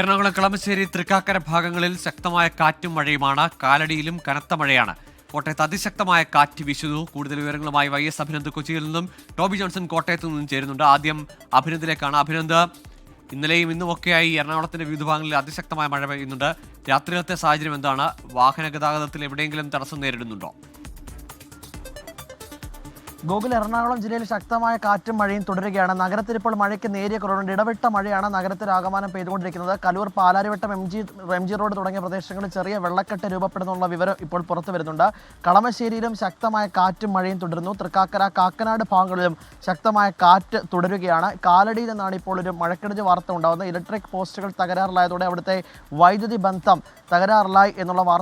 എറണാകുളം കളമശ്ശേരി തൃക്കാക്കര ഭാഗങ്ങളിൽ ശക്തമായ കാറ്റും മഴയുമാണ്. കാലടിയിലും കനത്ത മഴയാണ്. കോട്ടയത്ത് അതിശക്തമായ കാറ്റ് വീശുന്നു. കൂടുതൽ വിവരങ്ങളുമായി YS അഭിനന്ദ് കൊച്ചിയിൽ നിന്നും, ടോബി ജോൺസൺ കോട്ടയത്ത് നിന്നും ചേരുന്നുണ്ട്. ആദ്യം അഭിനന്ദിലേക്കാണ്. അഭിനന്ദ്, ഇന്നലെയും ഇന്നുമൊക്കെയായി എറണാകുളത്തിന്റെ വിവിധ ഭാഗങ്ങളിൽ അതിശക്തമായ മഴ പെയ്യുന്നുണ്ട്. രാത്രിയിലത്തെ സാഹചര്യം എന്താണ്? വാഹന ഗതാഗതത്തിൽ എവിടെയെങ്കിലും തടസ്സം നേരിടുന്നുണ്ടോ? ഗോകുൽ, എറണാകുളം ജില്ലയിൽ ശക്തമായ കാറ്റും മഴയും തുടരുകയാണ്. നഗരത്തിൽ ഇപ്പോൾ മഴയ്ക്ക് നേരിയ കുറവുണ്ട്. ഇടവിട്ട മഴയാണ് നഗരത്തിൽ ആകമാനം പെയ്തുകൊണ്ടിരിക്കുന്നത്. Kaloor, Palarivattom, M G road തുടങ്ങിയ പ്രദേശങ്ങളിൽ ചെറിയ വെള്ളക്കെട്ട് രൂപപ്പെടുന്നുള്ള വിവരം ഇപ്പോൾ പുറത്തു വരുന്നുണ്ട്. കളമശ്ശേരിയിലും ശക്തമായ കാറ്റും മഴയും തുടരുന്നു. തൃക്കാക്കര, കാക്കനാട് ഭാഗങ്ങളിലും ശക്തമായ കാറ്റ് തുടരുകയാണ്. കാലടിയിൽ നിന്നാണ് ഇപ്പോൾ ഒരു മഴക്കെടുതി വാർത്ത ഉണ്ടാകുന്നത്. ഇലക്ട്രിക് പോസ്റ്റുകൾ തകരാറിലായതോടെ അവിടുത്തെ വൈദ്യുതി ബന്ധം തകരാറിലായി എന്നുള്ള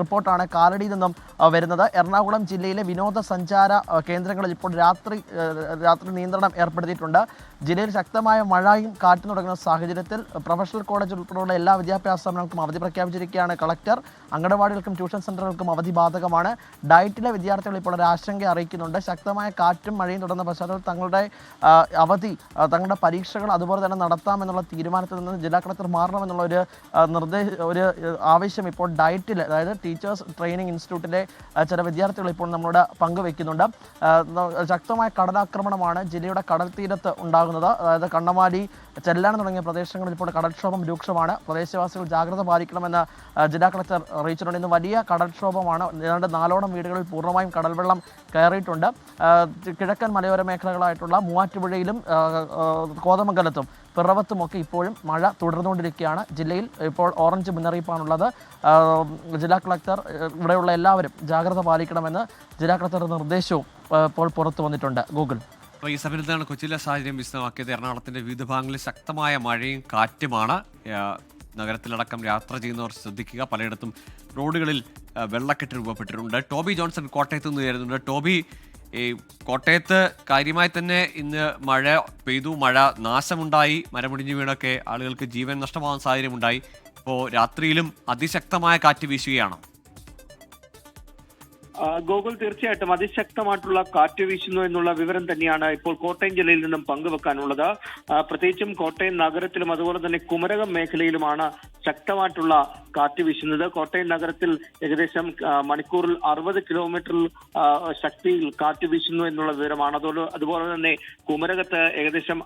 റിപ്പോർട്ടാണ് കാലടിയിൽ നിന്നും വരുന്നത്. എറണാകുളം ജില്ലയിലെ വിനോദസഞ്ചാര കേന്ദ്രങ്ങളിൽ ഇപ്പോൾ രാത്രി നിയന്ത്രണം ഏർപ്പെടുത്തിയിട്ടുണ്ട്. ജില്ലയിൽ ശക്തമായ മഴയും കാറ്റും തുടങ്ങുന്ന സാഹചര്യത്തിൽ പ്രൊഫഷണൽ കോളേജ് ഉൾപ്പെടെയുള്ള എല്ലാ വിദ്യാഭ്യാസ സ്ഥാപനങ്ങൾക്കും അവധി പ്രഖ്യാപിച്ചിരിക്കുകയാണ് കളക്ടർ. അംഗനവാടികൾക്കും ട്യൂഷൻ സെന്ററുകൾക്കും അവധി ബാധകമാണ്. ഡയറ്റിലെ വിദ്യാർത്ഥികൾ ഇപ്പോൾ ഒരു ആശങ്ക അറിയിക്കുന്നുണ്ട്. ശക്തമായ കാറ്റും മഴയും തുടർന്ന പശ്ചാത്തലത്തിൽ തങ്ങളുടെ പരീക്ഷകൾ അതുപോലെ തന്നെ നടത്താമെന്നുള്ള തീരുമാനത്തിൽ നിന്ന് ജില്ലാ കളക്ടർ മാറണമെന്നുള്ള ഒരു ആവശ്യം ഇപ്പോൾ ഡയറ്റിൽ, അതായത് ടീച്ചേഴ്സ് ട്രെയിനിങ് ഇൻസ്റ്റിറ്റ്യൂട്ടിലെ ചില വിദ്യാർത്ഥികൾ ഇപ്പോൾ നമ്മളോട് പങ്കുവെക്കുന്നുണ്ട്. ശക്തമായ കടലാക്രമണമാണ് ജില്ലയുടെ കടൽ തീരത്ത് ഉണ്ടാകുന്നത്. അതായത് കണ്ണമാലി, ചെല്ലാനം തുടങ്ങിയ പ്രദേശങ്ങളിൽ ഇപ്പോൾ കടൽക്ഷോഭം രൂക്ഷമാണ്. പ്രദേശവാസികൾ ജാഗ്രത പാലിക്കണമെന്ന് ജില്ലാ കളക്ടർ അറിയിച്ചിട്ടുണ്ട്. ഇന്ന് വലിയ കടൽക്ഷോഭമാണ്. ഏതാണ്ട് 4ഓളം വീടുകളിൽ പൂർണ്ണമായും കടൽവെള്ളം കയറിയിട്ടുണ്ട്. കിഴക്കൻ മലയോര മേഖലകളായിട്ടുള്ള മൂവാറ്റുപുഴയിലും കോതമംഗലത്തും പിറവത്തുമൊക്കെ ഇപ്പോഴും മഴ തുടർന്നുകൊണ്ടിരിക്കുകയാണ്. ജില്ലയിൽ ഇപ്പോൾ ഓറഞ്ച് മുന്നറിയിപ്പാണുള്ളത്. ജില്ലാ കളക്ടർ ഇവിടെയുള്ള എല്ലാവരും ജാഗ്രത പാലിക്കണമെന്ന് ജില്ലാ കളക്ടറുടെ നിർദ്ദേശവും ഇപ്പോൾ പുറത്തു വന്നിട്ടുണ്ട്. ഗൂഗിൾ, ഈ സമയത്താണ് കൊച്ചിയിലെ സാഹചര്യം വിശദമാക്കിയത്. എറണാകുളത്തിന്റെ വിവിധ ഭാഗങ്ങളിൽ ശക്തമായ മഴയും കാറ്റുമാണ്. നഗരത്തിലടക്കം യാത്ര ചെയ്യുന്നവർ ശ്രദ്ധിക്കുക. പലയിടത്തും റോഡുകളിൽ വെള്ളക്കെട്ട് രൂപപ്പെട്ടിട്ടുണ്ട്. ടോബി ജോൺസൺ കോട്ടയത്ത് നിന്ന് ചേരുന്നുണ്ട്. ടോബി, ഈ കോട്ടയത്ത് കാര്യമായി തന്നെ ഇന്ന് മഴ പെയ്തു. മഴ നാശമുണ്ടായി. മരമുടിഞ്ഞു വീണൊക്കെ ആളുകൾക്ക് ജീവൻ നഷ്ടമാവാൻ സാഹചര്യമുണ്ടായി. ഇപ്പോൾ രാത്രിയിലും അതിശക്തമായ കാറ്റ് വീശുകയാണ്. ഗോകുൽ, തീർച്ചയായിട്ടും അതിശക്തമായിട്ടുള്ള കാറ്റ് വീശുന്നു എന്നുള്ള വിവരം തന്നെയാണ് ഇപ്പോൾ കോട്ടയം ജില്ലയിൽ നിന്നും പങ്കുവെക്കാനുള്ളത്. പ്രത്യേകിച്ചും കോട്ടയം നഗരത്തിലും അതുപോലെ തന്നെ കുമരകം മേഖലയിലുമാണ് ശക്തമായിട്ടുള്ള കാറ്റ് വീശുന്നത്. കോട്ടയം നഗരത്തിൽ ഏകദേശം മണിക്കൂറിൽ 60 കിലോമീറ്റർ ശക്തിയിൽ കാറ്റ് വീശുന്നു എന്നുള്ള വിവരമാണ്. അതുപോലെ തന്നെ കുമരകത്ത് ഏകദേശം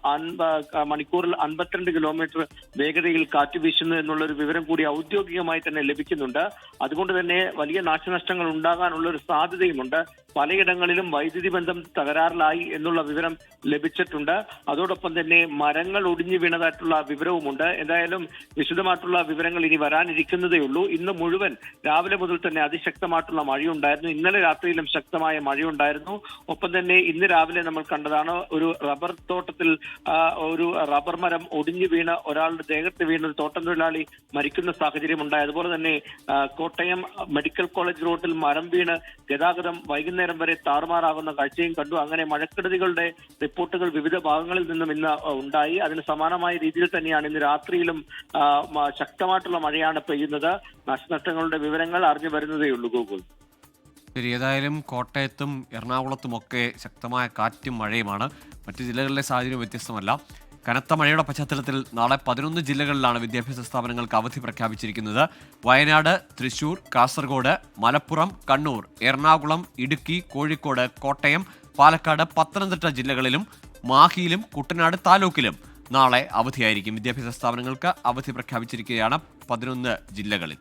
മണിക്കൂറിൽ 52 കിലോമീറ്റർ വേഗതയിൽ കാറ്റ് വീശുന്നു എന്നുള്ള ഒരു വിവരം കൂടി ഔദ്യോഗികമായി തന്നെ ലഭിക്കുന്നുണ്ട്. അതുകൊണ്ട് തന്നെ വലിയ നാശനഷ്ടങ്ങൾ ഉണ്ടാകാനുള്ള ഒരു സാധ്യതയുമുണ്ട്. പലയിടങ്ങളിലും വൈദ്യുതി ബന്ധം തകരാറിലായി എന്നുള്ള വിവരം ലഭിച്ചിട്ടുണ്ട്. അതോടൊപ്പം തന്നെ മരങ്ങൾ ഒടിഞ്ഞു വീണതായിട്ടുള്ള വിവരവുമുണ്ട്. എന്തായാലും വിശദമായിട്ടുള്ള വിവരങ്ങൾ ഇനി വരാനിരിക്കുന്നതേ ഉള്ളൂ. ഇന്ന് മുഴുവൻ രാവിലെ മുതൽ തന്നെ അതിശക്തമായിട്ടുള്ള മഴയുണ്ടായിരുന്നു. ഇന്നലെ രാത്രിയിലും ശക്തമായ മഴയുണ്ടായിരുന്നു. ഒപ്പം തന്നെ ഇന്ന് രാവിലെ നമ്മൾ കണ്ടതാണ് ഒരു റബ്ബർ തോട്ടത്തിൽ ഒരു റബ്ബർ മരം ഒടിഞ്ഞു വീണ് ഒരാളുടെ ദേഹത്ത് വീണ് ഒരു തോട്ടം തൊഴിലാളി മരിക്കുന്ന സാഹചര്യം ഉണ്ടായി. അതുപോലെ തന്നെ കോട്ടയം മെഡിക്കൽ കോളേജ് റോഡിൽ മരം വീണ് ഗതാഗതം വൈകുന്നേരം വരെ താറുമാറാകുന്ന കാഴ്ചയും കണ്ടു. അങ്ങനെ മഴക്കെടുതികളുടെ റിപ്പോർട്ടുകൾ വിവിധ ഭാഗങ്ങളിൽ നിന്നും ഇന്ന് ഉണ്ടായി. അതിന് സമാനമായ രീതിയിൽ തന്നെയാണ് ഇന്ന് രാത്രിയിലും ശക്തമായിട്ടുള്ള മഴയാണ് പെയ്യുന്നത്. നാശനഷ്ടങ്ങളുടെ വിവരങ്ങൾ അറിഞ്ഞു വരുന്നതേ ഉള്ളൂ. ഗൂഗിൾ, ശരി, ഏതായാലും കോട്ടയത്തും എറണാകുളത്തുമൊക്കെ ശക്തമായ കാറ്റും മഴയുമാണ്. മറ്റു ജില്ലകളിലെ സാഹചര്യം വ്യത്യസ്തമല്ല. കനത്ത മഴയുടെ പശ്ചാത്തലത്തിൽ നാളെ 11 ജില്ലകളിലാണ് വിദ്യാഭ്യാസ സ്ഥാപനങ്ങൾക്ക് അവധി പ്രഖ്യാപിച്ചിരിക്കുന്നത്. വയനാട്, തൃശൂർ, കാസർഗോഡ്, മലപ്പുറം, കണ്ണൂർ, എറണാകുളം, ഇടുക്കി, കോഴിക്കോട്, കോട്ടയം, പാലക്കാട്, പത്തനംതിട്ട ജില്ലകളിലും മാഹിയിലും കുട്ടനാട് താലൂക്കിലും നാളെ അവധിയായിരിക്കും. വിദ്യാഭ്യാസ സ്ഥാപനങ്ങൾക്ക് അവധി പ്രഖ്യാപിച്ചിരിക്കുകയാണ് 11 ജില്ലകളിൽ.